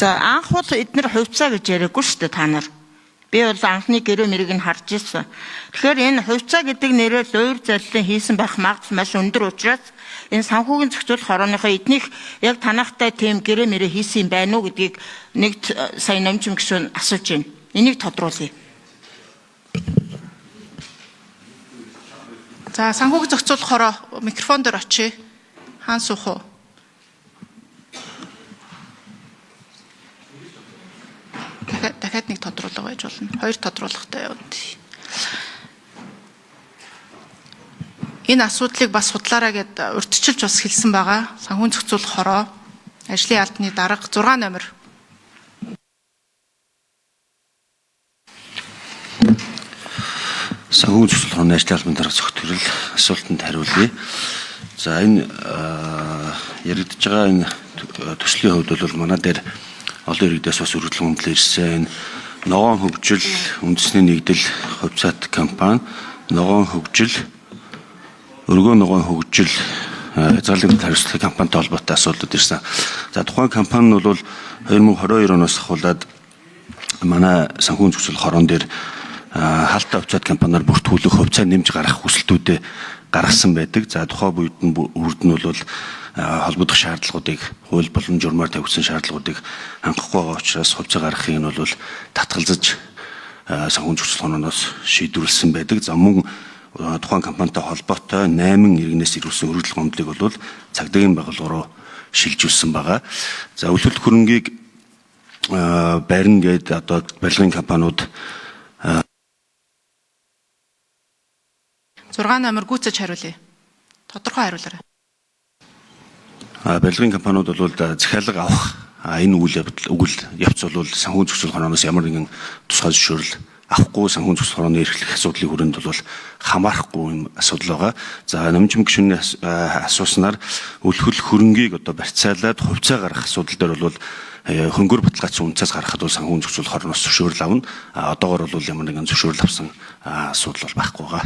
За анхуд эдгээр хувьцаа гэж яриаггүй шүү дээ та нар. Би бол анхны гэрээ мэрийг нь харж ирсэн. Тэгэхээр энэ хувьцаа гэдэг нэрээр луур зарлалын хийсэн байх магадлал маш өндөр учраас энэ санхүүгийн зохицуулах хорооныхоо эднийх яг танахтай тийм гэрээ мэрээ хийсэн юм байна уу гэдгийг нэг сая номжим гишүүн асууж байна. Энийг тодруулъя. За санхүүгийн зохицуулах хороо микрофон дээр очие. Хаан суух уу? Дахиад нэг тодруулга байж болно. Хоёр тодруулгатай яваад. Энэ асуудлыг бас судлаараа гэд урьдчилж бас хэлсэн байгаа. Санхүүгийн зохицуулах хороо ажлын албаны дарга 6 номер. Санхүүгийн зохицуулах хорооны ажлын албаны дарга зөвтгөрөл асуултанд хариулъя. За энэ яригдж байгаа энэ төслийн хувьд бол манай дээр олон иргэдээс бас өргөдөл хөндлөн ирсэн. Ногоон хөгжил үндэсний нэгдэл хувьцаат компани, ногоон хөгжил, өргөө ногоон хөгжил хязгаарлагдмал хариуцлагын компанитай холбоотой асуудлууд ирсэн. За тухайн компани нь бол 2022 оноос ахуулаад манай санхүүгийн зохицуулах хороон дээр хаалттай хувьцаат компаниар бүртгүүлэх хувьцаа нэмж гаргах хүсэлтүүдээ гаргасан байдаг. За тухайн үед нь үрд нь бол холбогдох шаардлагуудыг хууль болон журмаар тавьсан шаардлагуудыг хангахгүй байгаа учраас хувьцаа гаргахыг нь бол татгалзаж санхүүгийн зохицуулах хорооноос шийдвэрлсэн байдаг. За мөн тухайн компанитай холбоотой 8 иргэнээс ирүүлсэн өргөдөл гомдлыг бол цагдаагийн байгууллага руу шилжүүлсэн байгаа. За өлтөлт хөрөнгийг барина гэдэг одоо барилгын компаниуд 6 номер гүйцэж хариулъя. Тодорхой хариулаарай. Барилгын компаниуд бол захиалга авах энэ үйл явц бол санхүүгийн зохицуулах хорооноос ямар нэгэн тусгай зөвшөөрөл авахгүй санхүүгийн зохицуулах хорооны эрхлэх асуудлын хүрээнд бол хамаарахгүй юм асуудал байгаа. За намжим гишүүний асууснаар өлтгөл хөрөнгийг одоо барьцаалаад хувьцаа гаргах асуудал дээр бол хөнгөр баталгаажсан үнцээс гаргахад бол санхүүгийн зохицуулах хорооноос зөвшөөрөл авна. Одоогоор бол ямар нэгэн зөвшөөрөл авсан асуудал бол байхгүй байгаа.